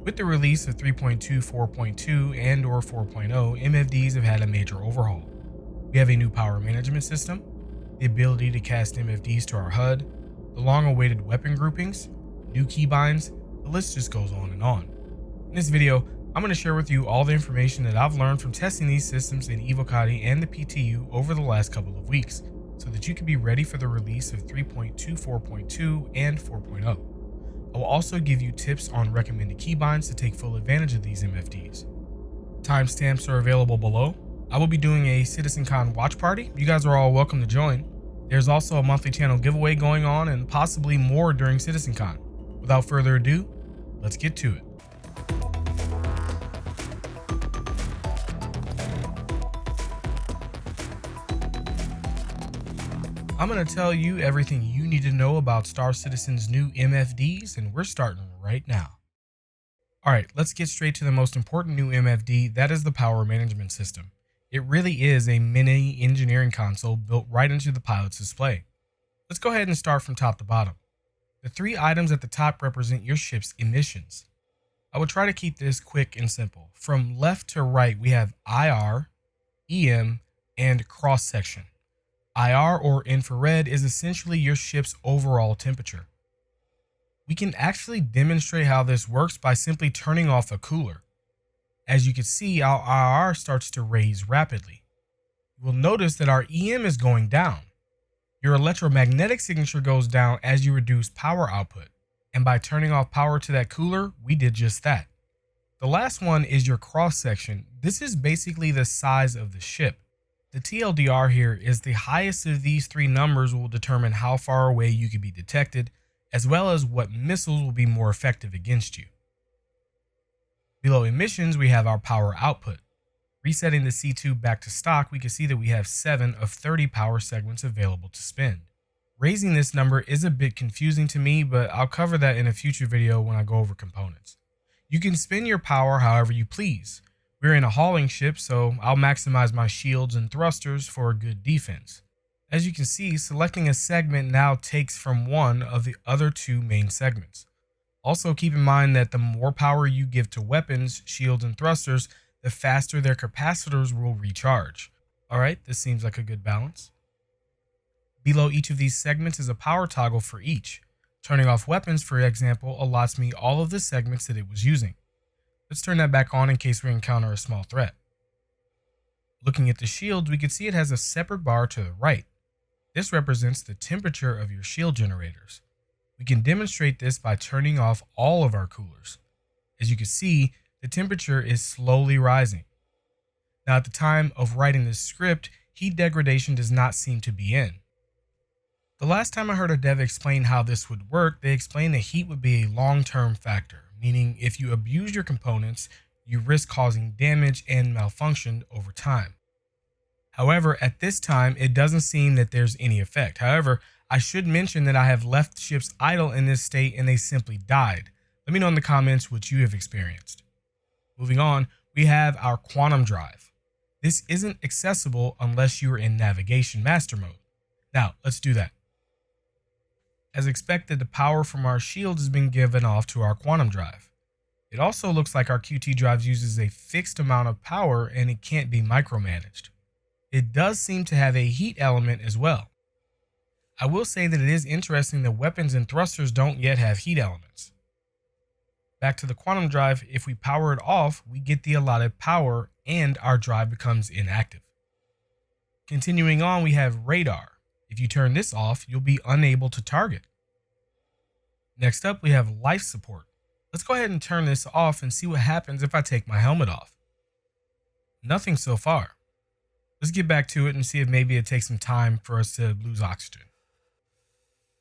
With the release of 3.2, 4.2, and or 4.0, MFDs have had a major overhaul. We have a new power management system, the ability to cast MFDs to our HUD, the long-awaited weapon groupings, new keybinds, the list just goes on and on. In this video, I'm going to share with you all the information that I've learned from testing these systems in Evocati and the PTU over the last couple of weeks, so that you can be ready for the release of 3.2, 4.2, and 4.0. I will also give you tips on recommended keybinds to take full advantage of these MFDs. Timestamps are available below. I will be doing a CitizenCon watch party. You guys are all welcome to join. There's also a monthly channel giveaway going on and possibly more during CitizenCon. Without further ado, let's get to it. I'm going to tell you everything you need to know about Star Citizen's new MFDs, and we're starting right now. Alright, let's get straight to the most important new MFD, that is the power management system. It really is a mini engineering console built right into the pilot's display. Let's go ahead and start from top to bottom. The three items at the top represent your ship's emissions. I will try to keep this quick and simple. From left to right, we have IR, EM, and cross-section. IR, or infrared, is essentially your ship's overall temperature. We can actually demonstrate how this works by simply turning off a cooler. As you can see, our IR starts to raise rapidly. You will notice that our EM is going down. Your electromagnetic signature goes down as you reduce power output, and by turning off power to that cooler, we did just that. The last one is your cross-section. This is basically the size of the ship. The TLDR here is the highest of these three numbers will determine how far away you can be detected, as well as what missiles will be more effective against you. Below emissions, we have our power output. Resetting the C2 back to stock, we can see that we have 7 of 30 power segments available to spend. Raising this number is a bit confusing to me, but I'll cover that in a future video when I go over components. You can spend your power however you please. We're in a hauling ship, so I'll maximize my shields and thrusters for a good defense. As you can see, selecting a segment now takes from one of the other two main segments. Also keep in mind that the more power you give to weapons, shields, and thrusters, the faster their capacitors will recharge. Alright, this seems like a good balance. Below each of these segments is a power toggle for each. Turning off weapons, for example, allots me all of the segments that it was using. Let's turn that back on in case we encounter a small threat. Looking at the shields, we can see it has a separate bar to the right. This represents the temperature of your shield generators. We can demonstrate this by turning off all of our coolers. As you can see, the temperature is slowly rising. Now at the time of writing this script, heat degradation does not seem to be in. The last time I heard a dev explain how this would work, they explained that heat would be a long-term factor, meaning if you abuse your components, you risk causing damage and malfunction over time. However, at this time, it doesn't seem that there's any effect. However, I should mention that I have left ships idle in this state and they simply died. Let me know in the comments what you have experienced. Moving on, we have our quantum drive. This isn't accessible unless you are in navigation master mode. Now, let's do that. As expected, the power from our shields has been given off to our quantum drive. It also looks like our QT drive uses a fixed amount of power and it can't be micromanaged. It does seem to have a heat element as well. I will say that it is interesting that weapons and thrusters don't yet have heat elements. Back to the quantum drive, if we power it off, we get the allotted power and our drive becomes inactive. Continuing on, we have radar. If you turn this off, you'll be unable to target. Next up, we have life support. Let's go ahead and turn this off and see what happens if I take my helmet off. Nothing so far. Let's get back to it and see if maybe it takes some time for us to lose oxygen.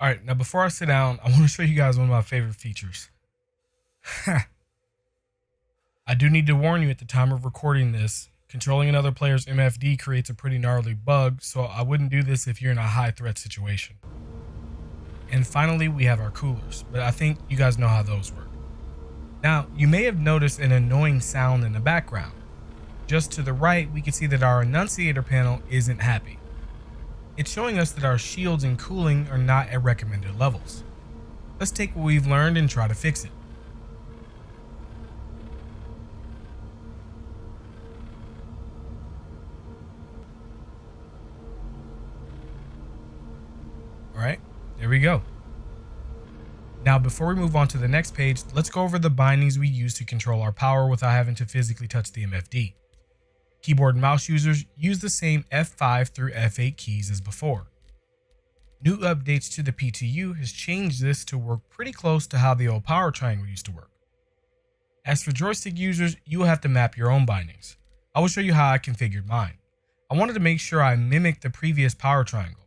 Alright, now before I sit down, I want to show you guys one of my favorite features. I do need to warn you at the time of recording this, controlling another player's MFD creates a pretty gnarly bug, so I wouldn't do this if you're in a high threat situation. And finally, we have our coolers, but I think you guys know how those work. Now, you may have noticed an annoying sound in the background. Just to the right, we can see that our annunciator panel isn't happy. It's showing us that our shields and cooling are not at recommended levels. Let's take what we've learned and try to fix it. There we go. Now, before we move on to the next page, let's go over the bindings we use to control our power without having to physically touch the MFD. Keyboard and mouse users use the same F5 through F8 keys as before. New updates to the PTU has changed this to work pretty close to how the old power triangle used to work. As for joystick users, you will have to map your own bindings. I will show you how I configured mine. I wanted to make sure I mimicked the previous power triangle.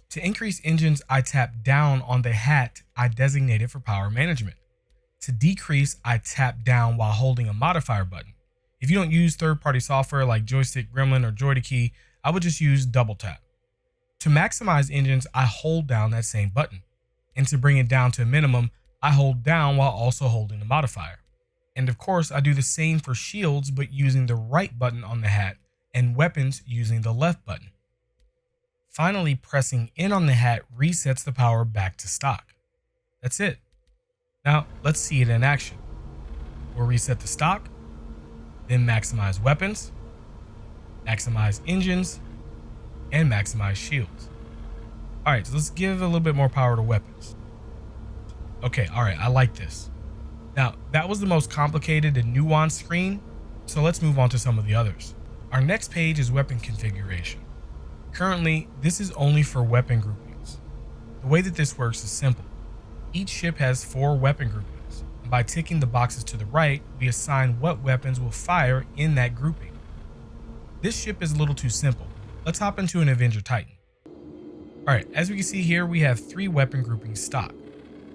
To increase engines, I tap down on the hat I designated for power management. To decrease, I tap down while holding a modifier button. If you don't use third-party software like Joystick Gremlin or JoyToKey, I would just use double tap. To maximize engines, I hold down that same button. And to bring it down to a minimum, I hold down while also holding the modifier. And of course, I do the same for shields, but using the right button on the hat, and weapons using the left button. Finally, pressing in on the hat resets the power back to stock. That's it. Now, let's see it in action. We'll reset the stock, then maximize weapons, maximize engines, and maximize shields. Alright, so let's give a little bit more power to weapons. Okay, alright, I like this. Now, that was the most complicated and nuanced screen, so let's move on to some of the others. Our next page is weapon configuration. Currently, this is only for weapon groupings. The way that this works is simple. Each ship has 4 weapon groupings, and by ticking the boxes to the right, we assign what weapons will fire in that grouping. This ship is a little too simple. Let's hop into an Avenger Titan. Alright, as we can see here, we have 3 weapon groupings stock.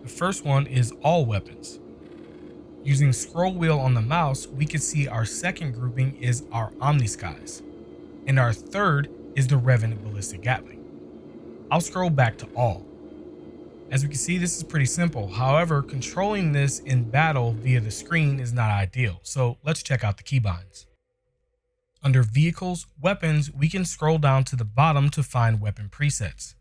The first one is all weapons. Using scroll wheel on the mouse, we can see our second grouping is our Omniskies, and our third is the Revenant Ballistic Gatling. I'll scroll back to all. As we can see, this is pretty simple. However, controlling this in battle via the screen is not ideal, so let's check out the keybinds. Under Vehicles, Weapons, we can scroll down to the bottom to find weapon presets.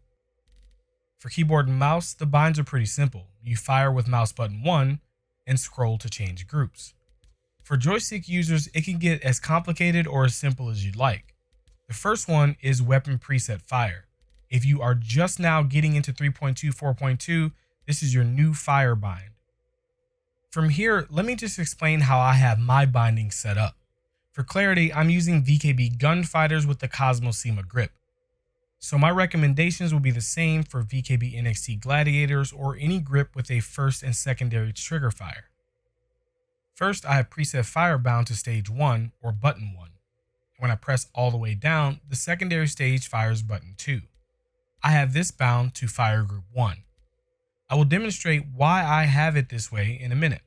For keyboard and mouse, the binds are pretty simple. You fire with mouse button 1 and scroll to change groups. For joystick users, it can get as complicated or as simple as you'd like. The first one is weapon preset fire. If you are just now getting into 3.2 4.2, this is your new fire bind. From here, let me just explain how I have my binding set up. For clarity, I'm using VKB Gunfighters with the Cosmo SEMA grip. So my recommendations will be the same for VKB NXT Gladiators or any grip with a first and secondary trigger fire. First, I have preset fire bound to stage 1 or button 1. When I press all the way down, the secondary stage fires button 2. I have this bound to fire group 1. I will demonstrate why I have it this way in a minute.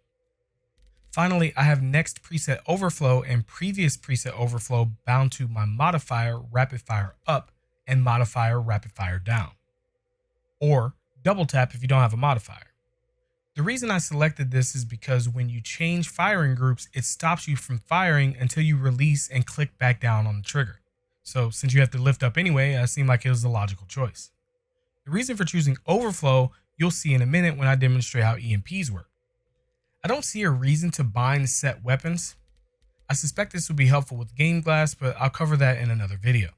Finally, I have next preset overflow and previous preset overflow bound to my modifier rapid fire up and modifier rapid fire down. Or double tap if you don't have a modifier. The reason I selected this is because when you change firing groups, it stops you from firing until you release and click back down on the trigger. So since you have to lift up anyway, it seemed like it was the logical choice. The reason for choosing overflow, you'll see in a minute when I demonstrate how EMPs work. I don't see a reason to bind set weapons. I suspect this will be helpful with Game Glass, but I'll cover that in another video.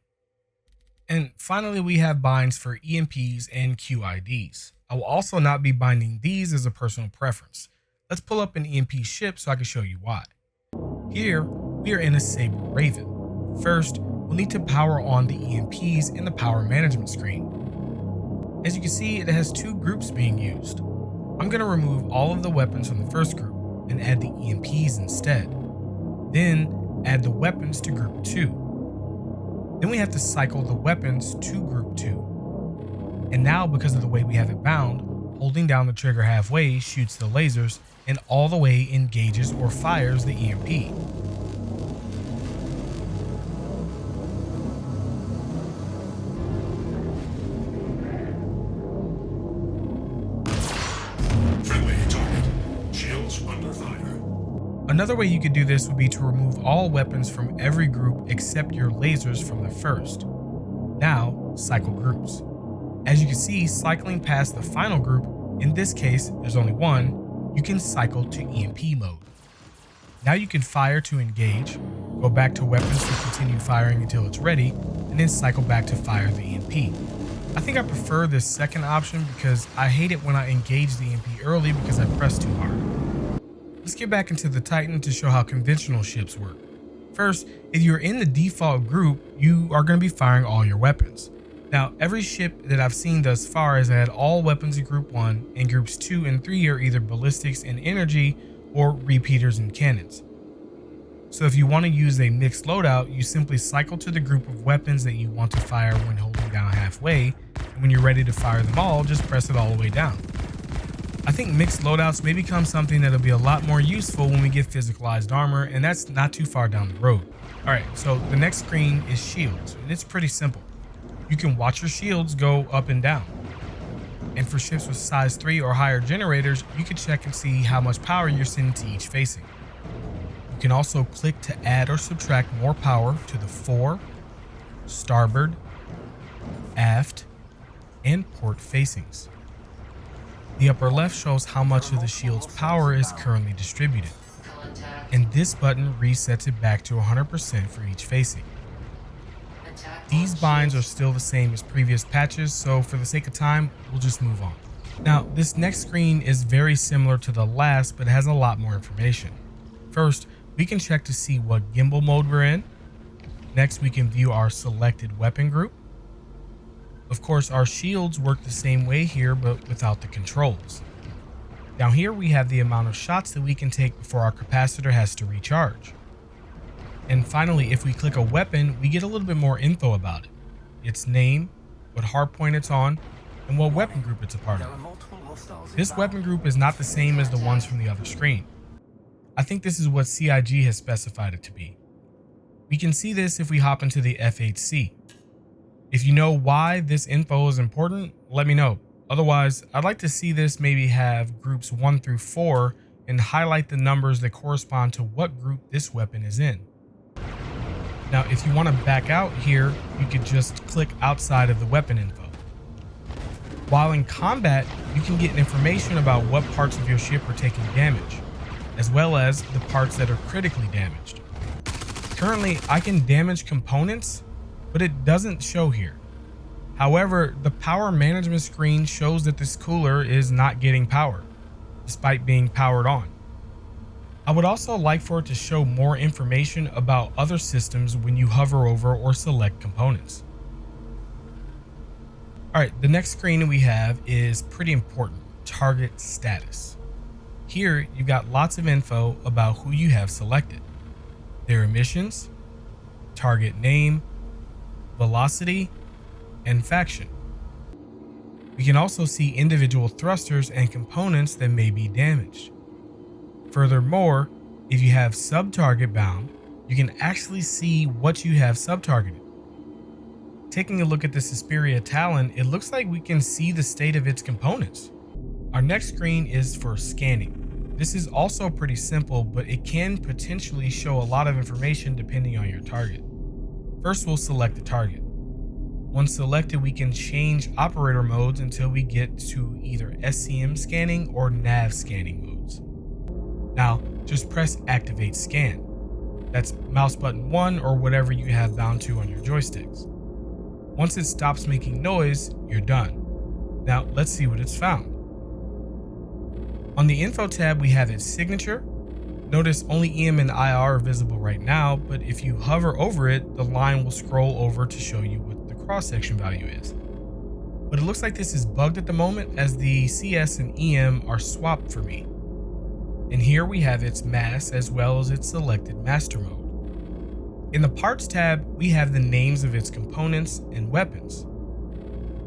And finally, we have binds for EMPs and QIDs. I will also not be binding these as a personal preference. Let's pull up an EMP ship so I can show you why. Here, we are in a Saber Raven. First, we'll need to power on the EMPs in the power management screen. As you can see, it has 2 groups being used. I'm going to remove all of the weapons from the first group and add the EMPs instead. Then add the weapons to group 2. Then we have to cycle the weapons to group 2. And now, because of the way we have it bound, holding down the trigger halfway shoots the lasers and all the way engages or fires the EMP. Another way you could do this would be to remove all weapons from every group except your lasers from the first. Now, cycle groups. As you can see, cycling past the final group, in this case there's only one, you can cycle to EMP mode. Now you can fire to engage, go back to weapons to continue firing until it's ready, and then cycle back to fire the EMP. I think I prefer this second option because I hate it when I engage the MP early because I press too hard. Let's get back into the Titan to show how conventional ships work. First, if you're in the default group, you are going to be firing all your weapons. Now, every ship that I've seen thus far has had all weapons in Group 1, and Groups 2 and 3 are either ballistics and energy or repeaters and cannons. So if you want to use a mixed loadout, you simply cycle to the group of weapons that you want to fire when holding down halfway, and when you're ready to fire them all, just press it all the way down. I think mixed loadouts may become something that'll be a lot more useful when we get physicalized armor, and that's not too far down the road. Alright, so the next screen is shields, and it's pretty simple. You can watch your shields go up and down. And for ships with size 3 or higher generators, you can check and see how much power you're sending to each facing. You can also click to add or subtract more power to the fore, starboard, aft, and port facings. The upper left shows how much of the shield's power is currently distributed, and this button resets it back to 100% for each facing. These binds are still the same as previous patches, so for the sake of time, we'll just move on. Now, this next screen is very similar to the last, but has a lot more information. First, we can check to see what gimbal mode we're in. Next, we can view our selected weapon group. Of course, our shields work the same way here, but without the controls. Down here, we have the amount of shots that we can take before our capacitor has to recharge. And finally, if we click a weapon, we get a little bit more info about it. Its name, what hardpoint it's on, and what weapon group it's a part of. This weapon group is not the same as the ones from the other screen. I think this is what CIG has specified it to be. We can see this if we hop into the F8C. If you know why this info is important, let me know. Otherwise, I'd like to see this maybe have groups 1 through 4 and highlight the numbers that correspond to what group this weapon is in. Now, if you want to back out here, you could just click outside of the weapon info. While in combat, you can get information about what parts of your ship are taking damage, as well as the parts that are critically damaged. Currently, I can damage components, but it doesn't show here. However, the power management screen shows that this cooler is not getting power, despite being powered on. I would also like for it to show more information about other systems when you hover over or select components. Alright, the next screen we have is pretty important, target status. Here, you've got lots of info about who you have selected, their emissions, target name, velocity, and faction. We can also see individual thrusters and components that may be damaged. Furthermore, if you have sub-target bound, you can actually see what you have sub-targeted. Taking a look at the Suspiria Talon, it looks like we can see the state of its components. Our next screen is for scanning. This is also pretty simple, but it can potentially show a lot of information depending on your target. First, we'll select the target. Once selected, we can change operator modes until we get to either SCM scanning or nav scanning modes. Now, just press Activate Scan. That's mouse button 1 or whatever you have bound to on your joysticks. Once it stops making noise, you're done. Now, let's see what it's found. On the Info tab, we have its signature. Notice only EM and IR are visible right now, but if you hover over it, the line will scroll over to show you what the cross-section value is. But it looks like this is bugged at the moment as the CS and EM are swapped for me. And here we have its mass as well as its selected master mode. In the parts tab, we have the names of its components and weapons.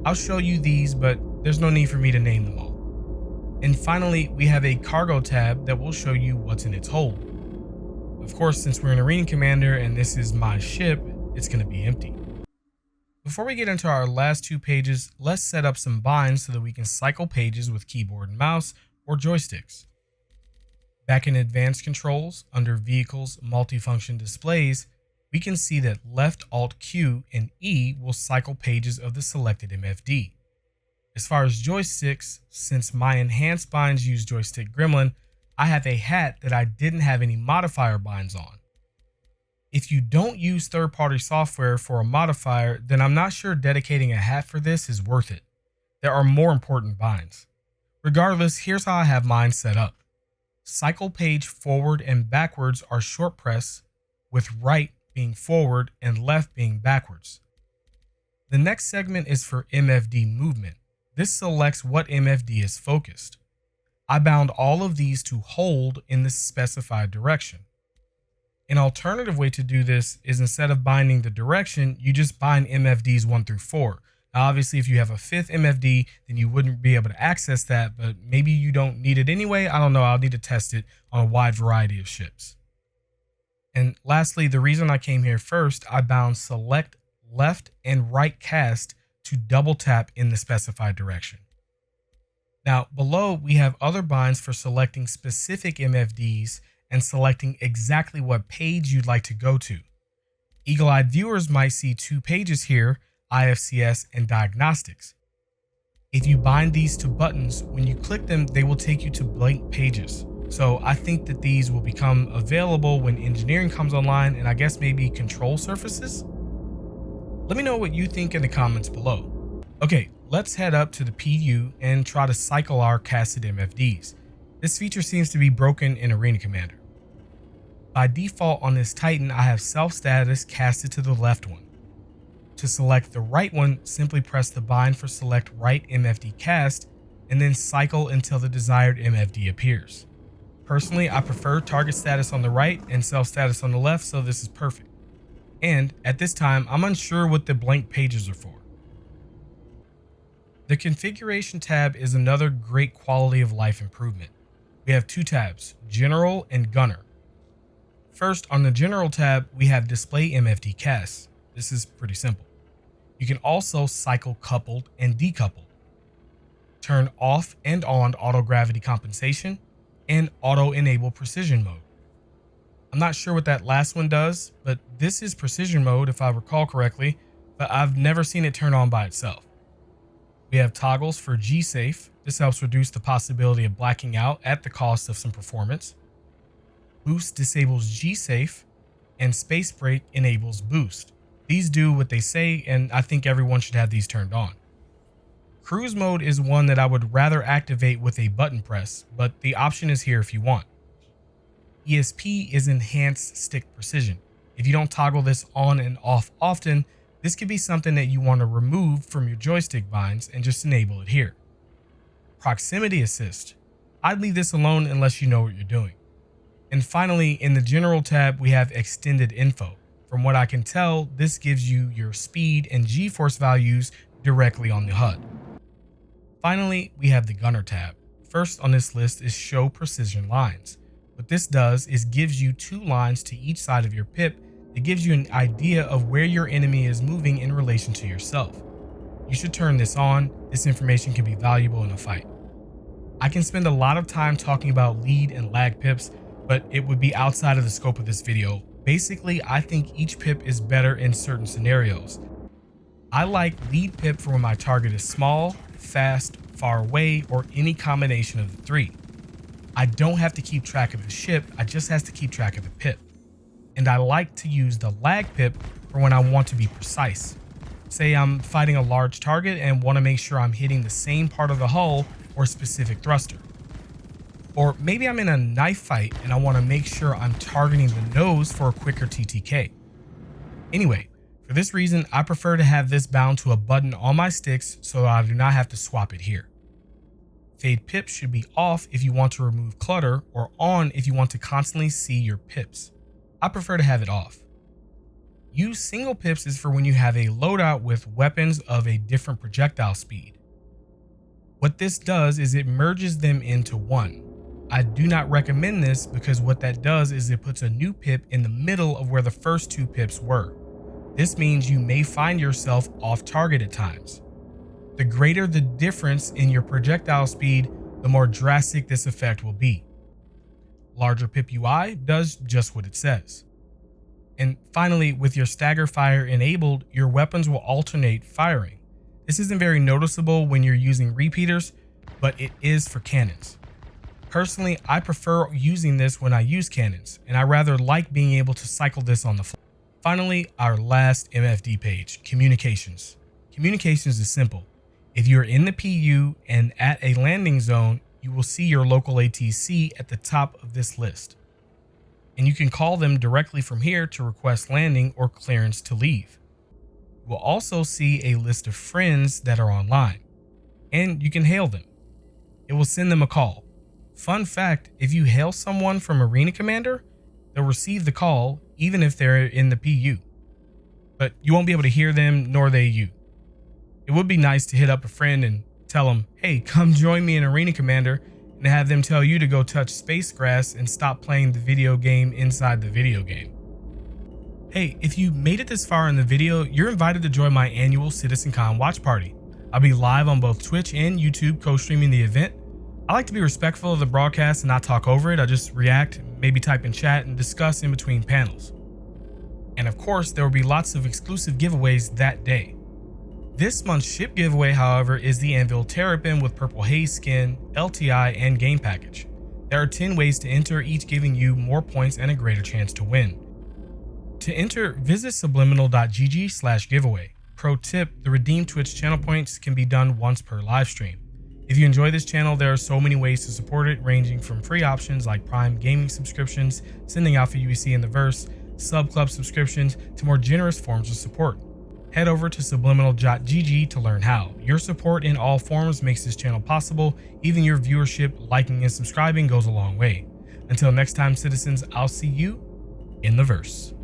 I'll show you these, but there's no need for me to name them all. And finally, we have a cargo tab that will show you what's in its hold. Of course, since we're an Arena Commander and this is my ship, it's going to be empty. Before we get into our last two pages, let's set up some binds so that we can cycle pages with keyboard and mouse or joysticks. Back in Advanced Controls, under Vehicles Multifunction Displays, we can see that left Alt Q and E will cycle pages of the selected MFD. As far as joysticks, since my enhanced binds use Joystick Gremlin, I have a hat that I didn't have any modifier binds on. If you don't use third-party software for a modifier, then I'm not sure dedicating a hat for this is worth it. There are more important binds. Regardless, here's how I have mine set up. Cycle page forward and backwards are short press, with right being forward and left being backwards. The next segment is for MFD movement. This selects what MFD is focused. I bound all of these to hold in the specified direction. An alternative way to do this is instead of binding the direction, you just bind MFDs 1 through 4. Now, obviously, if you have a 5th MFD, then you wouldn't be able to access that, but maybe you don't need it anyway. I don't know. I'll need to test it on a wide variety of ships. And lastly, the reason I came here first, I bound select left and right cast to double tap in the specified direction. Now, below we have other binds for selecting specific MFDs and selecting exactly what page you'd like to go to. Eagle-eyed viewers might see 2 pages here, IFCS and diagnostics. If you bind these to buttons, when you click them, they will take you to blank pages. So I think that these will become available when engineering comes online, and I guess maybe control surfaces? Let me know what you think in the comments below. Okay, let's head up to the PU and try to cycle our casted MFDs. This feature seems to be broken in Arena Commander. By default on this Titan, I have self status casted to the left one. To select the right one, simply press the bind for select right MFD cast and then cycle until the desired MFD appears. Personally, I prefer target status on the right and self status on the left, so this is perfect. And at this time, I'm unsure what the blank pages are for. The configuration tab is another great quality of life improvement. We have 2 tabs, General and Gunner. First, on the General tab, we have Display MFD Casts. This is pretty simple. You can also cycle coupled and decoupled. Turn off and on auto gravity compensation and auto enable precision mode. I'm not sure what that last one does, but this is precision mode if I recall correctly, but I've never seen it turn on by itself. We have toggles for G-Safe. This helps reduce the possibility of blacking out at the cost of some performance. Boost disables G-Safe, and Space Break enables Boost. These do what they say, and I think everyone should have these turned on. Cruise mode is one that I would rather activate with a button press, but the option is here if you want. ESP is Enhanced Stick Precision. If you don't toggle this on and off often, this could be something that you want to remove from your joystick binds and just enable it here. Proximity Assist. I'd leave this alone unless you know what you're doing. And finally, in the General tab, we have Extended Info. From what I can tell, this gives you your speed and G-force values directly on the HUD. Finally, we have the Gunner tab. First on this list is Show Precision Lines. What this does is gives you 2 lines to each side of your pip that gives you an idea of where your enemy is moving in relation to yourself. You should turn this on. This information can be valuable in a fight. I can spend a lot of time talking about lead and lag pips, but it would be outside of the scope of this video. Basically, I think each pip is better in certain scenarios. I like lead pip for when my target is small, fast, far away, or any combination of the 3. I don't have to keep track of the ship, I just have to keep track of the pip. And I like to use the lag pip for when I want to be precise. Say I'm fighting a large target and want to make sure I'm hitting the same part of the hull or specific thruster. Or maybe I'm in a knife fight and I want to make sure I'm targeting the nose for a quicker TTK. Anyway, for this reason, I prefer to have this bound to a button on my sticks so that I do not have to swap it here. Fade pips should be off if you want to remove clutter, or on if you want to constantly see your pips. I prefer to have it off. Use single pips is for when you have a loadout with weapons of a different projectile speed. What this does is it merges them into one. I do not recommend this because what that does is it puts a new pip in the middle of where the first 2 pips were. This means you may find yourself off target at times. The greater the difference in your projectile speed, the more drastic this effect will be. Larger pip UI does just what it says. And finally, with your stagger fire enabled, your weapons will alternate firing. This isn't very noticeable when you're using repeaters, but it is for cannons. Personally, I prefer using this when I use cannons, and I rather like being able to cycle this on the fly. Finally, our last MFD page, communications. Communications is simple. If you're in the PU and at a landing zone, you will see your local ATC at the top of this list. And you can call them directly from here to request landing or clearance to leave. You will also see a list of friends that are online, and you can hail them. It will send them a call. Fun fact, if you hail someone from Arena Commander, they'll receive the call even if they're in the PU. But you won't be able to hear them, nor they you. It would be nice to hit up a friend and tell them, hey, come join me in Arena Commander, and have them tell you to go touch space grass and stop playing the video game inside the video game. Hey, if you made it this far in the video, you're invited to join my annual CitizenCon watch party. I'll be live on both Twitch and YouTube co-streaming the event. I like to be respectful of the broadcast and not talk over it. I just react, maybe type in chat, and discuss in between panels. And of course, there will be lots of exclusive giveaways that day. This month's ship giveaway, however, is the Anvil Terrapin with Purple Haze skin, LTI, and game package. There are 10 ways to enter, each giving you more points and a greater chance to win. To enter, visit subliminal.gg/giveaway. Pro tip, the redeemed Twitch channel points can be done once per live stream. If you enjoy this channel, there are so many ways to support it, ranging from free options like Prime gaming subscriptions, sending out for UEC in the verse, sub club subscriptions, to more generous forms of support. Head over to subliminal.gg to learn how. Your support in all forms makes this channel possible. Even your viewership, liking, and subscribing goes a long way. Until next time, citizens, I'll see you in the verse.